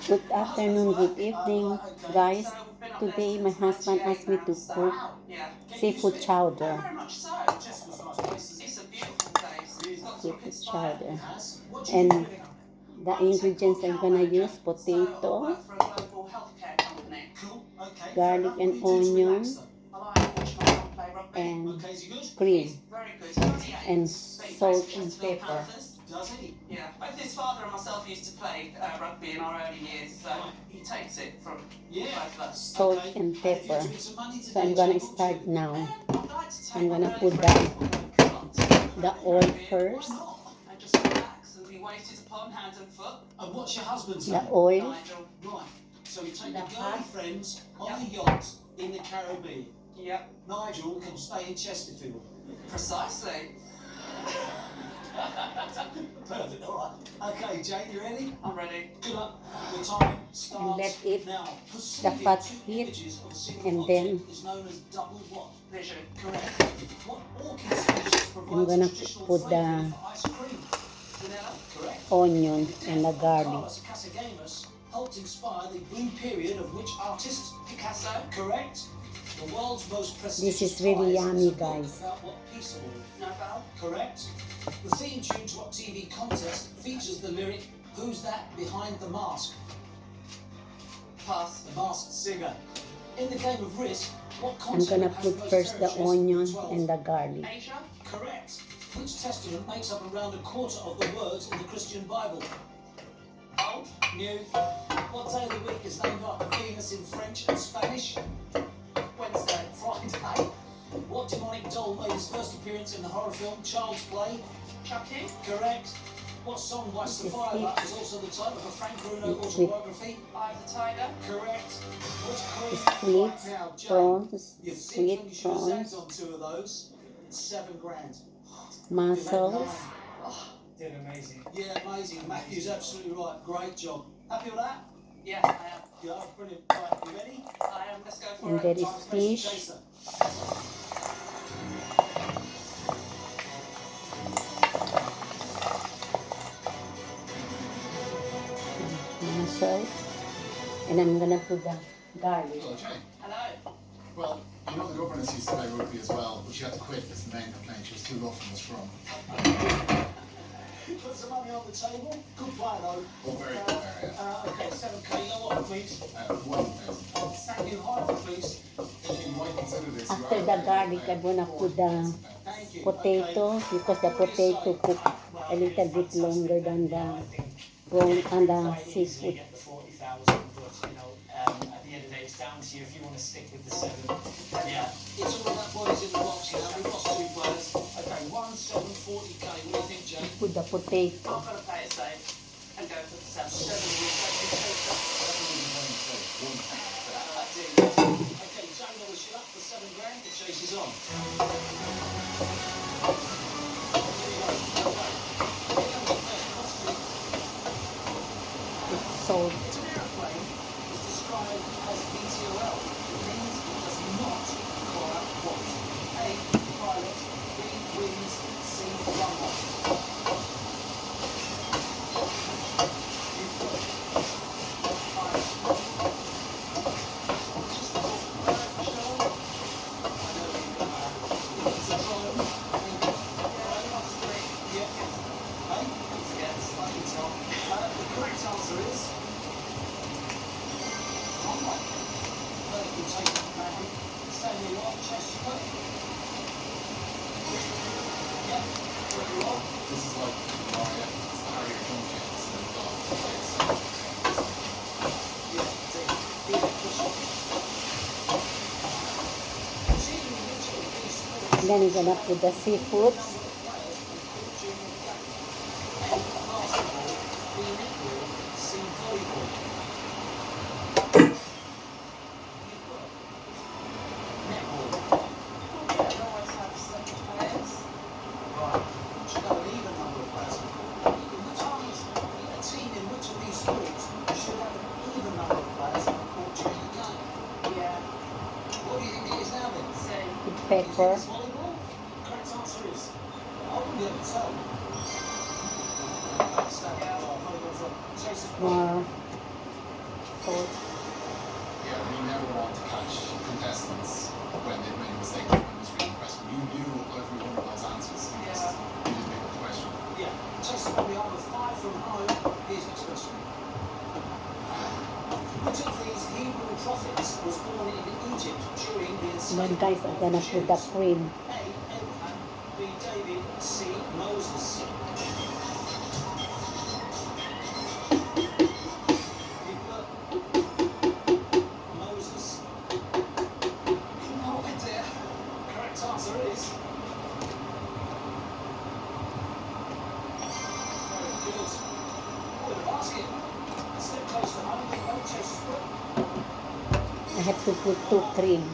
Good afternoon, good evening, guys. Today, my husband asked me to cook seafood chowder. Seafood chowder. And the ingredients I'm gonna use: potato, garlic and onion, and cream, and salt and pepper. Does he? Yeah, both his father and myself used to play rugby in our early years, so he takes it from both of us. Salt and pepper. So I'm gonna start now. I'm gonna put the oil first. And just relax and be weighted upon hand and foot. And what's your husband's The name? oil. Nigel. Right. So we take The the girly hat. friends on Yep. the yacht in the Caribbean. Yep, Nigel can stay in Chesterfield. precisely. Perfect. All right. Okay, Jane, you ready? I'm ready. Good luck. The time starts And let it now. the Perceiving fat two heat, images of a single and object then is known as double what? Vision. Correct. What orchid species provides gonna a traditional put the flavouring for ice cream? Vanilla. Correct. onion The and the death of garlic. Carlos Casagemas helped inspire the blue period of which artist? Picasso. Correct. The world's most prestigious This is really prize yummy, a book guys. About what piece award? Nobel. Correct. The theme tune to what TV contest features the lyric, "Who's that behind the mask?" Pass. The Masked Singer. In the game of Risk, what I'm continent gonna has put the most first the territories? onion 12. and the garlic. Asia. Correct. Which testament makes up around a quarter of the words in the Christian Bible? Old. New. What day of the week is named after Venus in French and Spanish? Wednesday. Friday. What demonic doll made its first appearance in the horror film Child's Play? Chucky. Correct. What song by This is Sapphire it. is also the title of a Frank Bruno It's it. autobiography? Eye of the tiger. Correct. Which queen Sweet right now, Jane? prawns, You think sweet you should have zagged prawns, on 2 of those? $7 grand. mussels. Did amazing. Yeah, amazing. Matthew's absolutely right. Great job. Happy with that? Yeah, I am. Yeah, brilliant. Right, you ready? I am. Let's go for And it. there is Time to face the fish. chaser. Mussels. And I'm gonna put the garlic. Hello, Jane. Hello. Well, you know the governess used to play rugby as well, but she had to quit because the main complaint she was too rough and was from. Put some money on the table. Good player, though. Oh, very good player, yeah. Okay, 7K. You know what, please? 1,000. Thank you. High, please. You might consider this. you After are the very garlic, good I'm gonna put the Thank you. potato, because the potato cook a little bit longer than the prawn and the seafood. Get the 40,000, but you know, at the end of the day, it's down to you if you want to stick with the 7. Yeah. It's all about boys in the box, you know. We've lost 2 players. Okay, 1,740K. What do you think, Jane? Put the potato. I'm going to play it safe and go for the 7. Okay, Jane, will she up for $7 grand? The chase is on. With salt. An airplane is described as VTOL. It means it does not require what? A, pilot, B, wings, C, runway. You've got it. Pilot. Just a thought, Sean. I know you've got that. It's a drone. Yeah. Hey? Lucky Tom. The correct answer is runway. Very good take, Matthew. Stand where you are, chest put. Yeah, where you are. This is like Harrier Junkins and Yeah, take it. Feel it, push it. Achieving which of these sports And then you're gonna put the seafoods. number of players in full junior game? A, basketball, B, netball, C, volleyball. Netball. They always have 7 players. Right. Should have an even number of players. In which of these, a team in which of these sports should have an even number of players caught during the game? Yeah. What do you think it is now then? C. With You think pepper. it's volleyball? Correct answer is. I wouldn't be able to tell. Stand Yeah. volleyball's wrong. Chase more salt. Yeah, we never want to catch contestants when they made a mistake when it was reading the question. You knew every one of those answers. You Yeah. just you didn't make up the question. Yeah. Chasing on the arm of 5 from home. Here's next question. Which of these Hebrew prophets was born in Egypt during the Then guys, I'm gonna put the cream. A. Abraham. B. David. C. Moses. You've got Moses. No idea. Correct answer is. Very good. Oh, the basket. Step close to home. Oh, Chase's foot. I have to put 2 cream I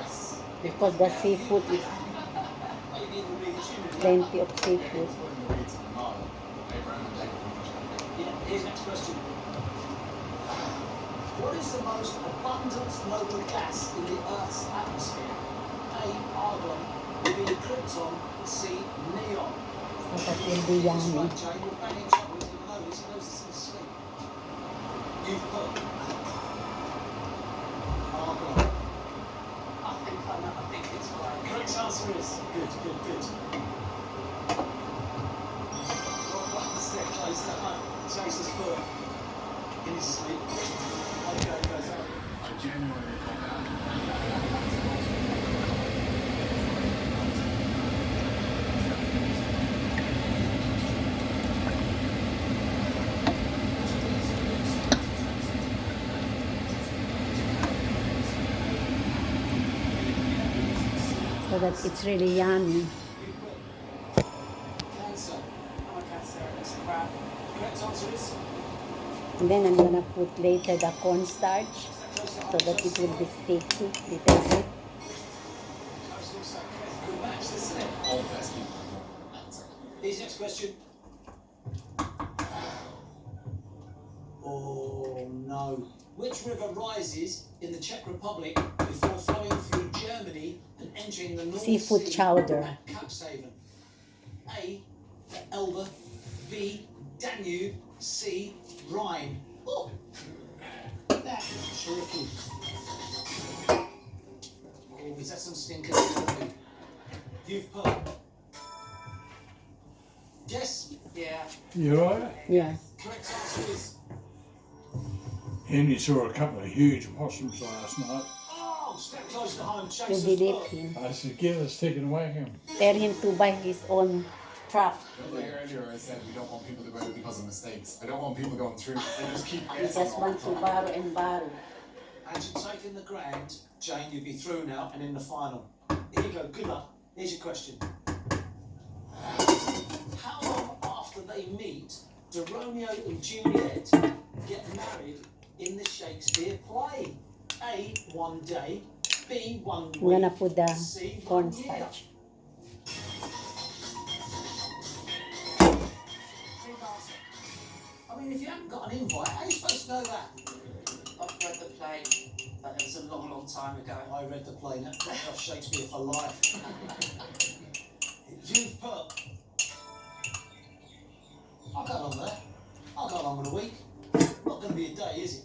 guess. because the seafood is Oh, you need to read the tune. plenty of seafood. It's when you read to the model, Abraham and David were much better. Yeah, here's next question. What is the most abundant noble gas in the Earth's atmosphere? A. Argon. B. Krypton. C. Neon. So that will be yummy. Right, Jane, you're banging trouble. You didn't know this. He knows this in his sleep. You've put Argon. I think it's right. Correct answer is good, good, good. Well, one step close to home. Chase's foot in his sleep. Okay, goes up. I genuinely thought that. So that it's really yummy. Cancer. I'm a cancer. It's a crab. Correct answer is And then I'm gonna put later the cornstarch so that it will be sticky little bit. good match, isn't it? All the best people answer. Here's next question. Oh no. Which river rises in the Czech Republic before flowing through Germany and entering the North Seafood Sea chowder. at Cuxhaven? A. The Elbe. B. Danube. C. Rhine. Oh, that's tricky. Oh, is that some stinkers? You've put. Yes. Yeah. You alright? Yeah. Correct answer is. Henry saw a couple of huge possums last night. Oh, step close to home. You Chase's believe foot. him. I said, give us a stick and whack him. Tell him to buy his own trap. Remember earlier I said we don't want people to go out because of mistakes. I don't want people going through. They just keep He guessing just all want the to time. borrow and borrow. And you're taking the ground, Jane, you'll be through now and in the final. Here you go, good luck. Here's your question. How long after they meet do Romeo and Juliet get married in the Shakespeare play? A. 1 day. B. 1 week. I'm gonna put the C. 1 year. cornstarch. I mean, if you haven't got an invite, how are you supposed to know that? I've read the play, but it was a long, long time ago. I read the play, that got me off Shakespeare for life. You've put. I'll go along with that. I'll go along with a week. Not going to be a day, is it?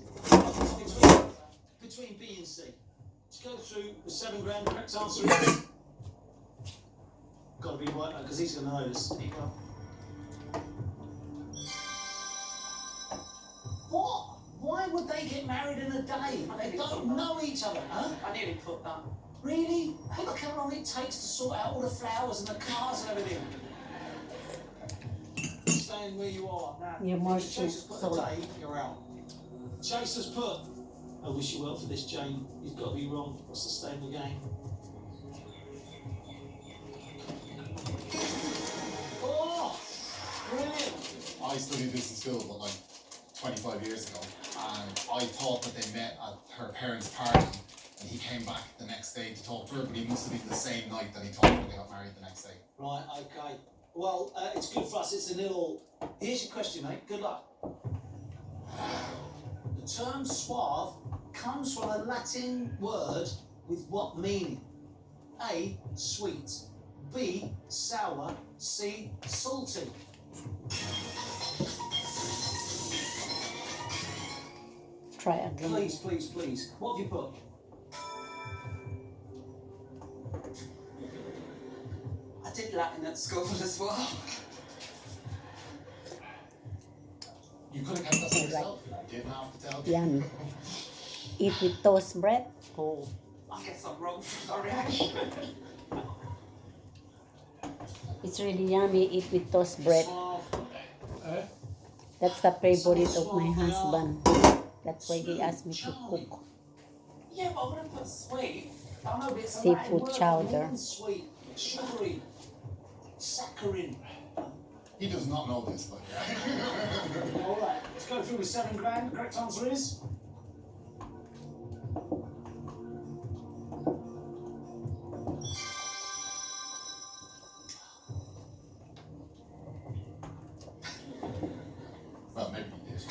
Between B and C. Let's go through the 7 grand. Correct answer is. Got to be right now because he's going to know this. He will. What? Why would they get married in a day? They don't know each other, huh? I nearly put that. Really? Hey, look how long it takes to sort out all the flowers and the cars and everything. Staying where you are. You're more Chase has put a salt. day, you're out. Chase has put. I wish you well for this, Jane. You've got to be wrong. What's the state of the game? Oh! Brilliant! I studied this in school, but like 25 years ago, and I thought that they met at her parents' party, and he came back the next day to talk to her, but he must have been the same night that he told her they got married the next day. Right, okay. Well, it's good for us. It's a little. Here's your question, mate. Good luck. The term suave comes from a Latin word with what meaning? A. Sweet. B. Sour. C. Salty. try again. Please, please, please. What have you put? I did Latin at school as well. You could have kept that to yourself. You didn't have to tell me. Yummy. Eat with toast bread. Oh, I guess I'm wrong. Sorry. it's really yummy. Eat with toast bread. Suave. Eh? That's the favorite of my husband. That's why he asked me to cook. Yeah, but I wouldn't put sweet. I know, but it's a Seafood Latin word. chowder. It means sweet, sugary, saccharine. He does not know this, but yeah. All right, let's go through with 7 grand. The correct answer is Well, maybe he did.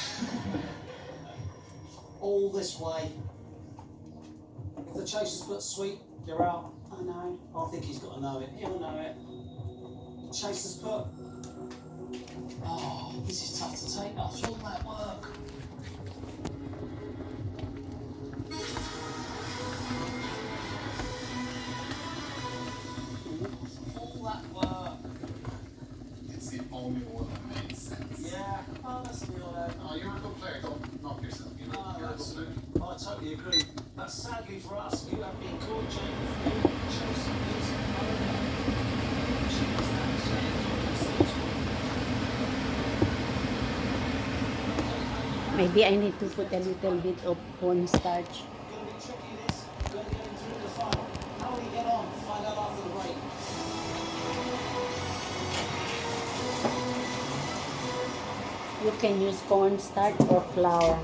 all this way. If the chaser's put sweet, you're out. I know. I think he's got to know it. He'll know it. Chaser's put. Oh, this is tough to take after all that work. All that work. It's the only one that made sense. Yeah, Oh, that's me all right. Oh, you're a good player. Don't knock yourself. You're a good player. I totally agree. But sadly for us, you have been called Jane. Chelsea is over. She is now saying Maybe I need to put a little bit of cornstarch. Going to be tricky this. We're getting through the final. How will he get on? Find out after the break. You can use cornstarch or flour.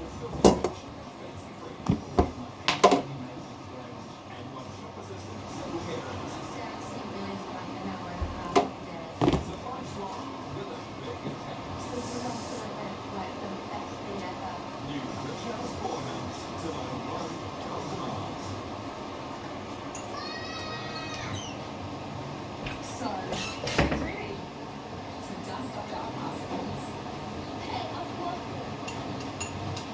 So, ready to dust off our passports, pay up what?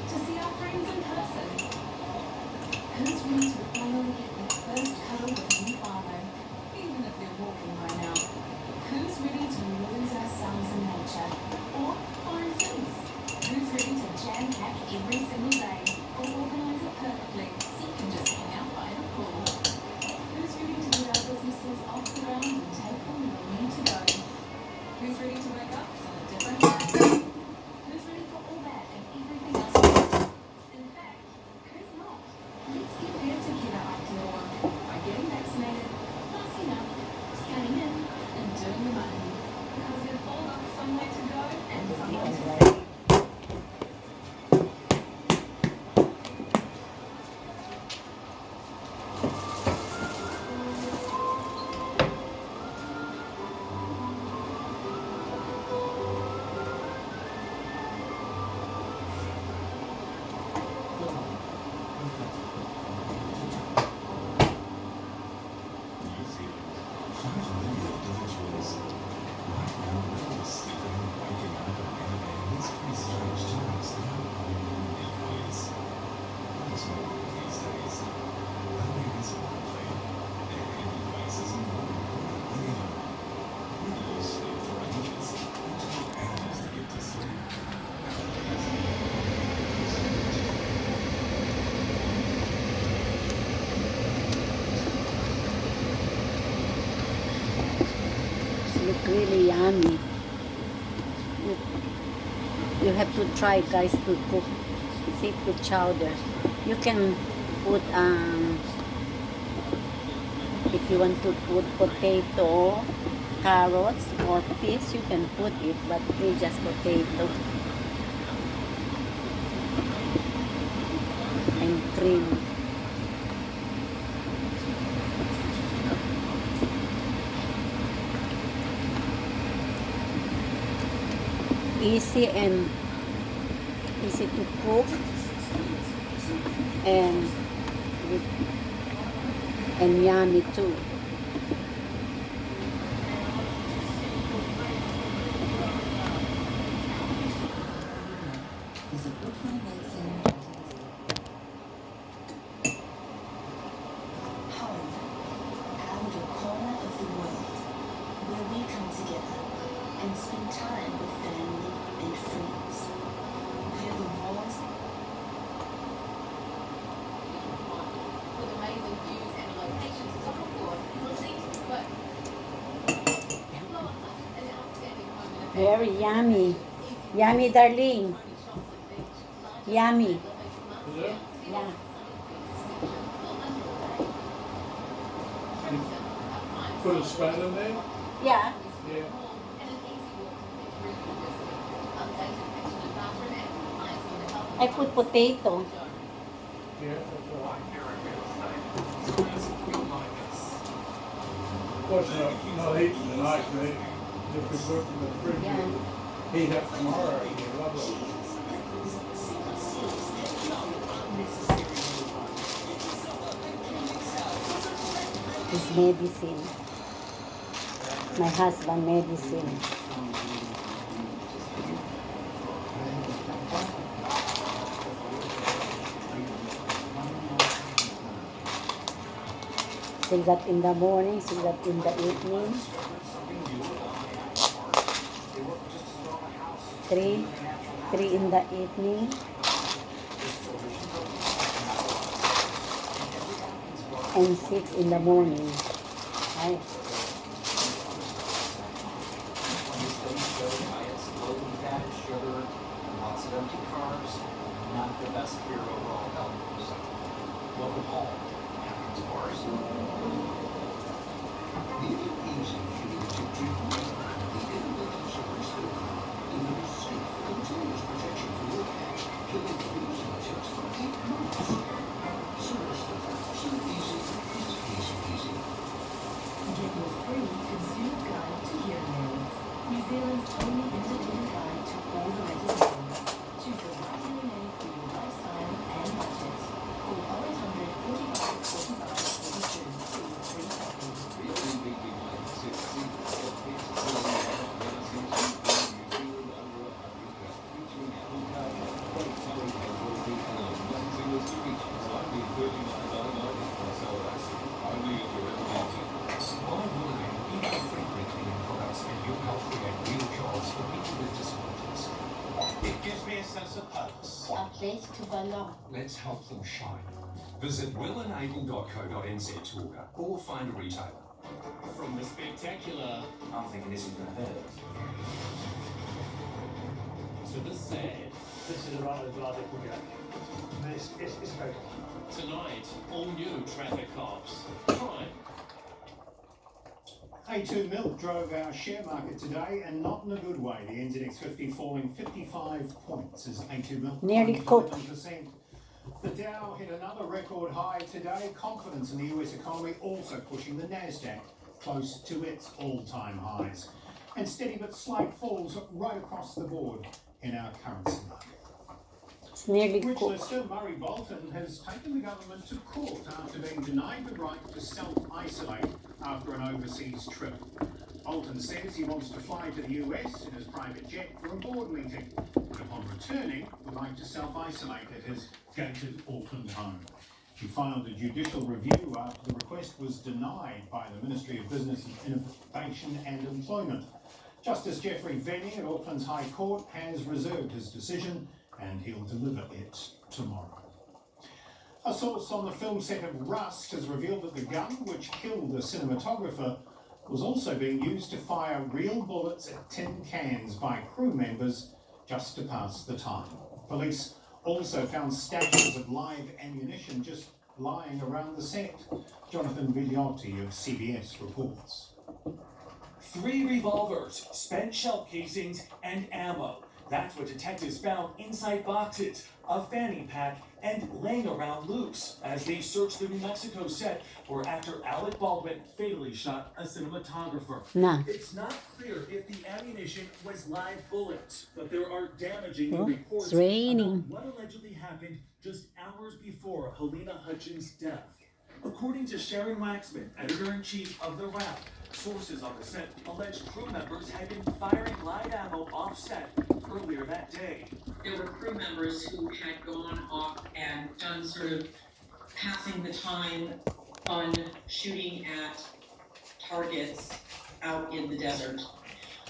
To see our friends in person. Who's ready to finally get their first cuddle with a new father, even if they're walking right now? Who's ready to lose ourselves in nature, or find Sims? Who's ready to jam-pack every single day, or organise it perfectly so you can just hang out by the pool? Who's ready to get our businesses off the ground and take them where we need to go? Who's ready to wake up on a different planet? Who's ready for all that and everything else? In fact, who's not? Let's get there together, Ideal One, by getting vaccinated, masking up, scanning in, and doing the money. Because we've all got somewhere to go and somewhere to stay. It look really yummy. You have to try, guys, to cook seafood chowder. You can put if you want to put potato, carrots, or peas, you can put it, but we just potato and cream. Easy and easy to cook, and yummy too. Visit Brookline Medicine. Very yummy. Yummy, darling. Yummy. Is it? Yeah. Put a spade in there? Yeah. Yeah. I put potato. Yeah, that's right. What's not eating tonight, mate? If we put it in the fridge, Yeah. heat up tomorrow, it'll be lovely. It's medicine. My husband medicine. Sing that in the morning, sing that in the evening. 3 in the evening. And 6 in the morning. Right. Diets, low in fat, sugar, and lots of empty carbs, not the best for your overall health. So, welcome home, Atkins bars. Make it easy for you to drink the innovative Surface Filter. Delivers safe, continuous protection for your cash, killing fleas in just 8 months. Surface Filter, so easy, it's easy peasy. Get your free consumer's guide to hearing aids. New Zealand's only independent guide to all the latest models. Choose the right hearing aid for your lifestyle and budget. Call 0800 45 45 42 for your free copy. It gives me a sense of purpose. Update to Ballon. Let's help them shine. Visit willandaiden.co.nz to order or find a retailer. From the spectacular I'm thinking this is going to hurt. to the sad, This is the right of the drive that we go. It's very tonight, all new traffic cops. Try A2 Milk drove our share market today, and not in a good way. The NZX 50 falling 55 points as A2 Milk Nearly climbed cooked. 11%. The Dow hit another record high today. Confidence in the US economy also pushing the Nasdaq close to its all-time highs. And steady but slight falls right across the board in our currency market. It's nearly Rich cooked. lister Murray Bolton has taken the government to court after being denied the right to self-isolate after an overseas trip. Bolton says he wants to fly to the US in his private jet for a board meeting, but upon returning would like to self-isolate at his gated Auckland home. He filed a judicial review after the request was denied by the Ministry of Business and Innovation and Employment. Justice Geoffrey Vennie at Auckland's High Court has reserved his decision, and he'll deliver it tomorrow. A source on the film set of Rust has revealed that the gun which killed the cinematographer was also being used to fire real bullets at tin cans by crew members just to pass the time. Police also found stashes of live ammunition just lying around the set. Jonathan Vigliotti of CBS reports. 3 revolvers, spent shell casings, and ammo. That's what detectives found inside boxes, a fanny pack, and laying around loose as they searched the New Mexico set where actor Alec Baldwin fatally shot a cinematographer. Nah. It's not clear if the ammunition was live bullets, but there are damaging Oh, reports it's raining. about what allegedly happened just hours before Helena Hutchins' death. According to Sharon Waxman, editor-in-chief of The Wrap, sources on the set alleged crew members had been firing live ammo off-set earlier that day. There were crew members who had gone off and done sort of passing the time on shooting at targets out in the desert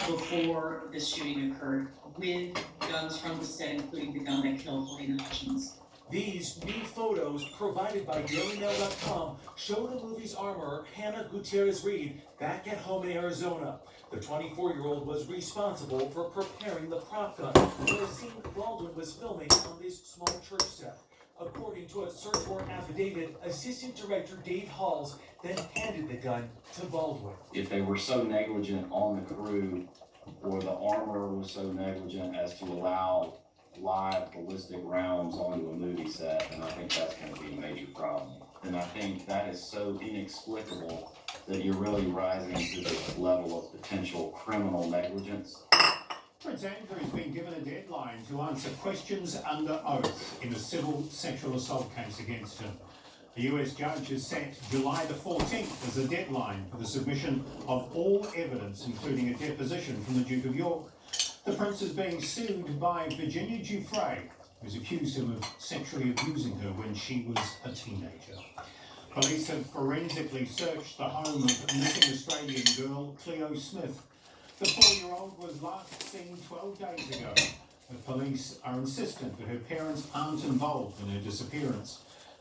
before this shooting occurred with guns from the set, including the gun that killed Helena Hutchins. These new photos provided by DailyMail.com show the movie's armorer, Hannah Gutierrez-Reed, back at home in Arizona. The 24-year-old was responsible for preparing the prop gun, where scene Baldwin was filming on this small church set. According to a search warrant affidavit, Assistant Director Dave Halls then handed the gun to Baldwin. If they were so negligent on the crew, or the armorer was so negligent as to allow live ballistic rounds onto a movie set, then I think that's going to be a major problem. And I think that is so inexplicable that you're really rising to the level of potential criminal negligence. Prince Andrew has been given a deadline to answer questions under oath in a civil sexual assault case against him. The US judge has set July the 14th as a deadline for the submission of all evidence, including a deposition from the Duke of York. The prince is being sued by Virginia Giuffre, who's accused him of sexually abusing her when she was a teenager. Police have forensically searched the home of missing Australian girl Cleo Smith. The 4-year-old was last seen 12 days ago. The police are insistent that her parents aren't involved in her disappearance.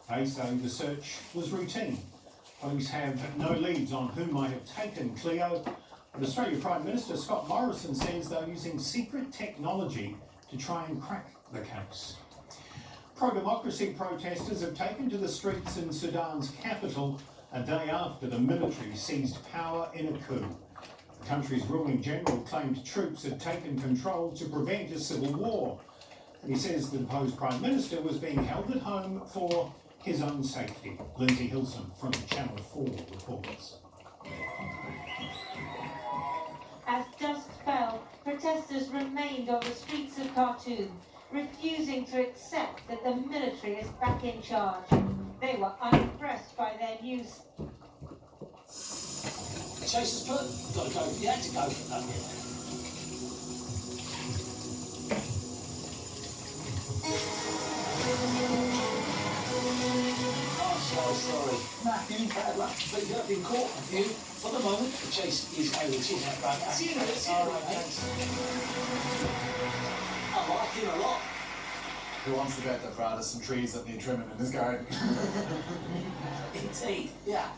They say the search was routine. Police have no leads on who might have taken Cleo. But Australia Prime Minister Scott Morrison says they're using secret technology to try and crack the case. Pro-democracy protesters have taken to the streets in Sudan's capital a day after the military seized power in a coup. The country's ruling general claimed troops had taken control to prevent a civil war. And he says the deposed Prime Minister was being held at home for his own safety. Lindsay Hilson from Channel 4 reports. As dusk fell, protesters remained on the streets of Khartoum, refusing to accept that the military is back in charge. They were unimpressed by their news. Chaser's put. Got to go. You had to go for that. Oh, sorry. Matthew, bad luck. But you have been caught, have you? For the moment, the chase is over. Cheers, mate, brother. See you later. All right, thanks. I like him a lot. Who wants to bet that Brad has some trees that need trimming in his garden? Indeed, yeah.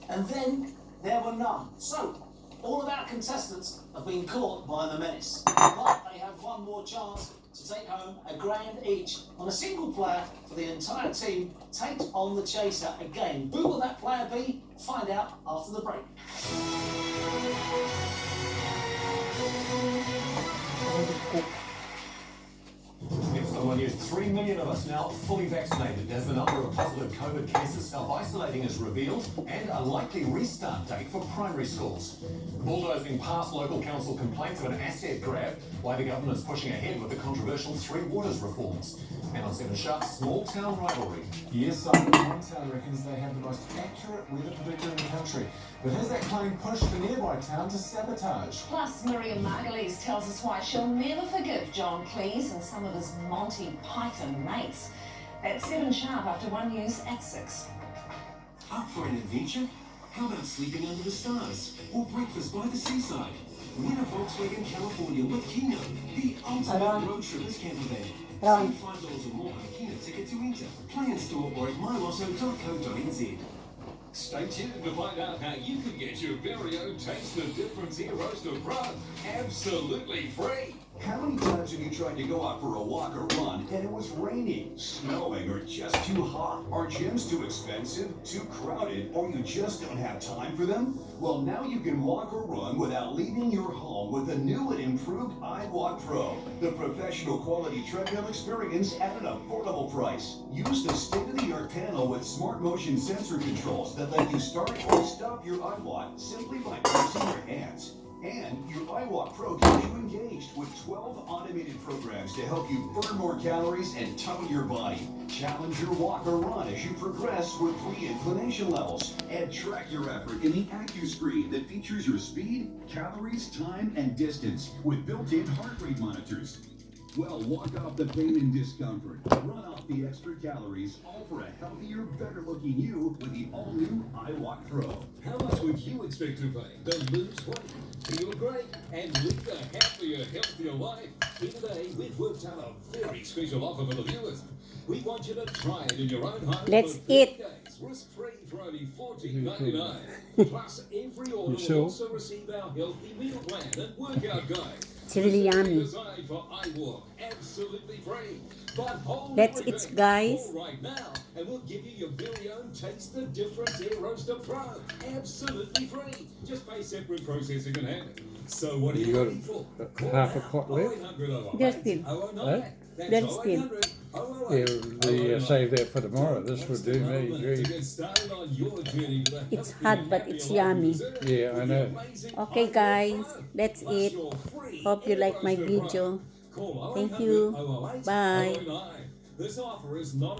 And then there were none. So, all of our contestants have been caught by the menace. But they have one more chance to take home $1,000 each on a single player for the entire team takes on the chaser again. Who will that player be? Find out after the break. Next on the news, 3 million of us now fully vaccinated as the number of positive COVID cases self-isolating is revealed and a likely restart date for primary schools. Bulldozing past local council complaints of an asset grab, why the government is pushing ahead with the controversial Three Waters reforms. And on 7 Sharks, small town rivalry. Yes, Simon, one town reckons they have the most accurate weather predictor in the country. But has that claim pushed the nearby town to sabotage? Plus, Miriam Margulies tells us why she'll never forgive John Cleese and some of his Monty Python mates. That's 7 sharp after 1 news at 6. Up for an adventure? How about sleeping under the stars? Or breakfast by the seaside? Win a Volkswagen California with Kino, the ultimate road tripper's camper van. Save $5 or more on a Kino ticket to enter. Play in store or at mylosso.co.nz. Stay tuned to find out how you can get your very own Taste the Difference Ear Roaster Run absolutely free. How many times have you tried to go out for a walk or run and it was raining, snowing, or just too hot? Are gyms too expensive, too crowded, or you just don't have time for them? Well, now you can walk or run without leaving your home with the new and improved iWalk Pro, the professional quality treadmill experience at an affordable price. Use the state-of-the-art panel with smart motion sensor controls that let you start or stop your iWalk simply by pressing your hands. And your iWalk Pro keeps you engaged with 12 automated programs to help you burn more calories and tone your body. Challenge your walk or run as you progress with 3 inclination levels. And track your effort in the AccuScreen that features your speed, calories, time, and distance with built-in heart rate monitors. Well, walk off the pain and discomfort, run off the extra calories, all for a healthier, better-looking you with the all-new iWalk Pro. How much would you expect to pay to lose weight? feel great, and lead a happier, healthier life. Here today, we've worked out a very special offer for the viewers. We want you to try it in your own home. Let's for 30 eat. days, risk-free for only $14.99. Plus, every order You sure? will also receive our healthy meal plan and workout guide. It's really yummy. Designed for iWalk, absolutely free. But hold Let's everything. eat, guys. Call right now, and we'll give you your very own Taste the Difference Air Roaster Pro, absolutely free. Just pay separate processing and handling. So what are You you got waiting for? half a pot left? There's still. Eh? There's still. Yeah, save that for tomorrow. This would do me. Gee. It's hot, but it's yummy. Yeah, I know. Okay, guys, let's eat. Hope you like my video. Thank you. Bye. This offer is not